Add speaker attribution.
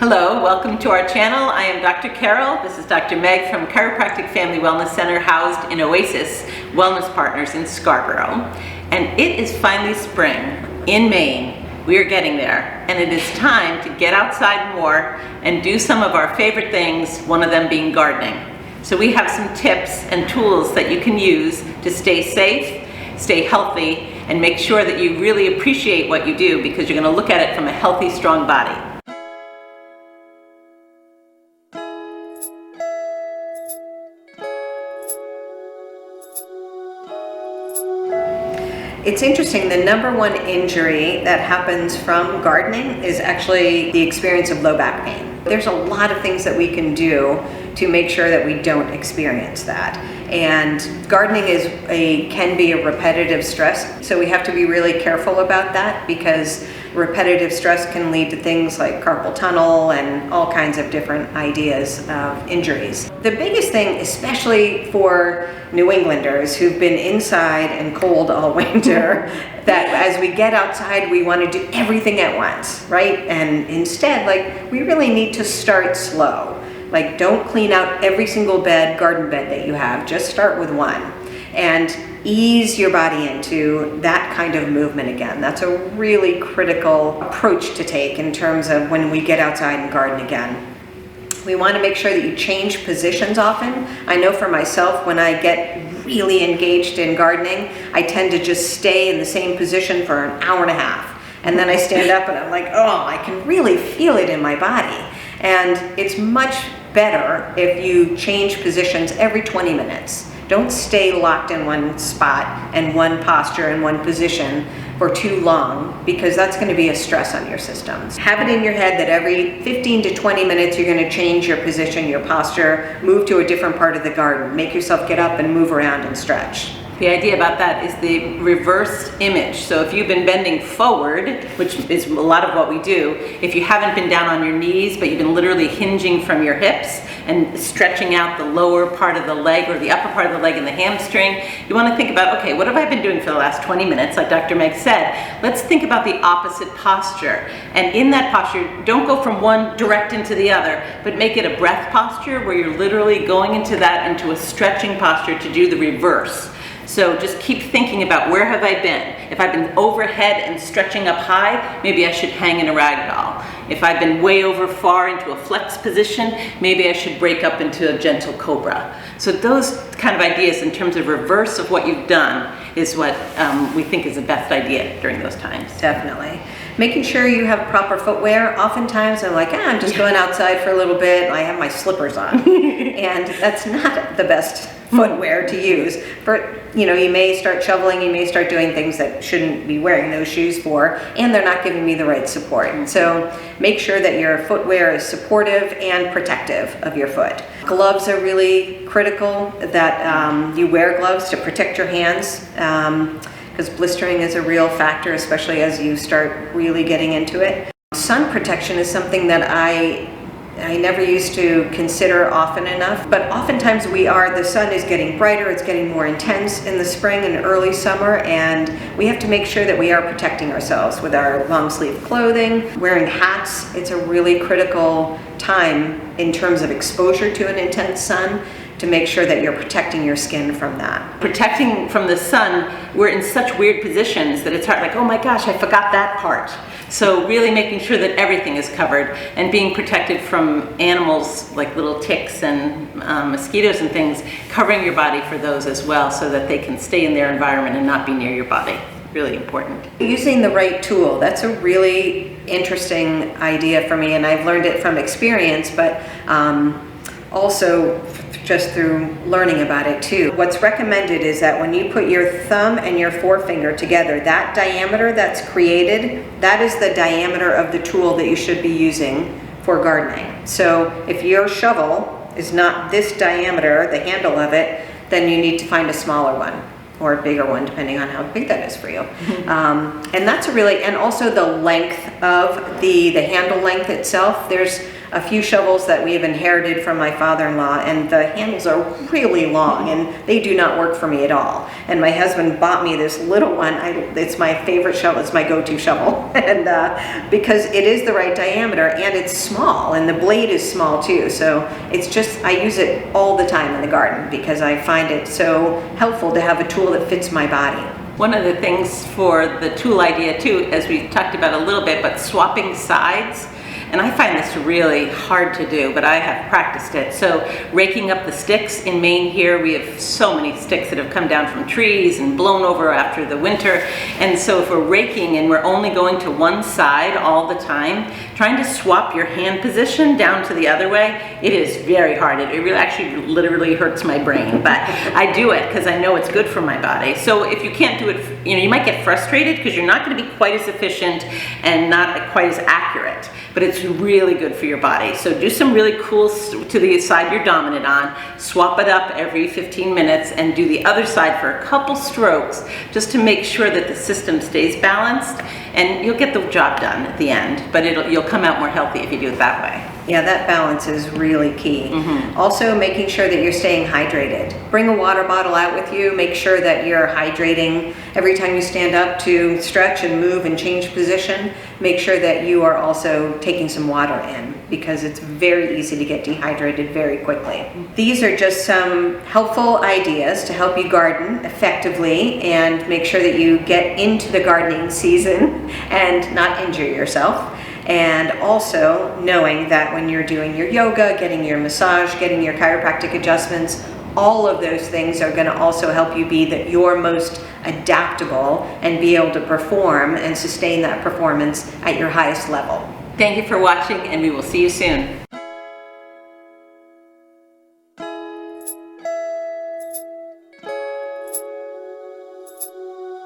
Speaker 1: Hello, welcome to our channel. I am Dr. Carroll. This is Dr. Meg from Chiropractic Family Wellness Center housed in Oasis Wellness Partners in Scarborough. And it is finally spring in Maine. We are getting there, and it is time to get outside more and do some of our favorite things, one of them being gardening. So we have some tips and tools that you can use to stay safe, stay healthy, and make sure that you really appreciate what you do because you're going to look at it from a healthy, strong body.
Speaker 2: It's interesting, the number one injury that happens from gardening is actually the experience of low back pain. There's a lot of things that we can do to make sure that we don't experience that. And gardening can be a repetitive stress, so we have to be really careful about that because repetitive stress can lead to things like carpal tunnel and all kinds of different ideas of injuries. The biggest thing, especially for New Englanders who've been inside and cold all winter, that as we get outside we want to do everything at once, right? And instead, we really need to start slow. Don't clean out every single garden bed that you have. Just start with one and ease your body into that kind of movement again. That's a really critical approach to take in terms of when we get outside and garden again. We want to make sure that you change positions often. I know for myself, when I get really engaged in gardening, I tend to just stay in the same position for an hour and a half. And then I stand up and I'm like, oh, I can really feel it in my body. And it's much better if you change positions every 20 minutes. Don't stay locked in one spot and one posture and one position for too long, because that's going to be a stress on your systems. Have it in your head that every 15 to 20 minutes you're going to change your position, your posture, move to a different part of the garden, make yourself get up and move around and stretch.
Speaker 1: The idea about that is the reverse image. So if you've been bending forward, which is a lot of what we do, if you haven't been down on your knees, but you've been literally hinging from your hips and stretching out the lower part of the leg or the upper part of the leg and the hamstring, you want to think about, okay, what have I been doing for the last 20 minutes? Like Dr. Meg said, let's think about the opposite posture. And in that posture, don't go from one direct into the other, but make it a breath posture where you're literally going into a stretching posture to do the reverse. So just keep thinking about, where have I been? If I've been overhead and stretching up high, maybe I should hang in a rag doll. If I've been way over far into a flex position, maybe I should break up into a gentle cobra. So those kind of ideas in terms of reverse of what you've done is what we think is the best idea during those times.
Speaker 2: Definitely. Making sure you have proper footwear. Oftentimes I'm like, I'm just going outside for a little bit. I have my slippers on. And that's not the best footwear to use. You may start shoveling, you may start doing things that shouldn't be wearing those shoes for, and they're not giving me the right support. And so make sure that your footwear is supportive and protective of your foot. Gloves are really critical, that you wear gloves to protect your hands, because blistering is a real factor, especially as you start really getting into it. Sun protection is something that I never used to consider often enough, but oftentimes the sun is getting brighter, it's getting more intense in the spring and early summer, and we have to make sure that we are protecting ourselves with our long sleeve clothing, wearing hats. It's a really critical time in terms of exposure to an intense sun, to make sure that you're protecting your skin from that.
Speaker 1: Protecting from the sun, we're in such weird positions that it's hard, like, oh my gosh, I forgot that part. So really making sure that everything is covered and being protected from animals like little ticks and mosquitoes and things, covering your body for those as well so that they can stay in their environment and not be near your body. Really important.
Speaker 2: Using the right tool, that's a really interesting idea for me, and I've learned it from experience, but also just through learning about it too. What's recommended is that when you put your thumb and your forefinger together, that diameter that's created, that is the diameter of the tool that you should be using for gardening. So if your shovel is not this diameter, the handle of it, then you need to find a smaller one or a bigger one, depending on how big that is for you. And that's and also the length of the handle length itself. There's a few shovels that we've inherited from my father-in-law, and the handles are really long and they do not work for me at all. And my husband bought me this little one. It's my favorite shovel. It's my go-to shovel. And because it is the right diameter and it's small and the blade is small too. So it's just, I use it all the time in the garden because I find it so helpful to have a tool that fits my body.
Speaker 1: One of the things for the tool idea too, as we talked about a little bit, but swapping sides. And I find this really hard to do, but I have practiced it. So raking up the sticks in Maine here, we have so many sticks that have come down from trees and blown over after the winter. And so if we're raking and we're only going to one side all the time, trying to swap your hand position down to the other way, it is very hard. It really actually literally hurts my brain, but I do it because I know it's good for my body. So if you can't do it, you might get frustrated because you're not going to be quite as efficient and not quite as accurate. But it's really good for your body. So do some really cool to the side you're dominant on, swap it up every 15 minutes and do the other side for a couple strokes just to make sure that the system stays balanced, and you'll get the job done at the end, but you'll come out more healthy if you do it that way.
Speaker 2: Yeah, that balance is really key. Also, making sure that you're staying hydrated. Bring a water bottle out with you. Make sure that you're hydrating every time you stand up to stretch and move and change position. Make sure that you are also taking some water in because it's very easy to get dehydrated very quickly. These are just some helpful ideas to help you garden effectively and make sure that you get into the gardening season and not injure yourself. And also knowing that when you're doing your yoga, getting your massage, getting your chiropractic adjustments, all of those things are going to also help you be your most adaptable and be able to perform and sustain that performance at your highest level.
Speaker 1: Thank you for watching, and we will see you soon.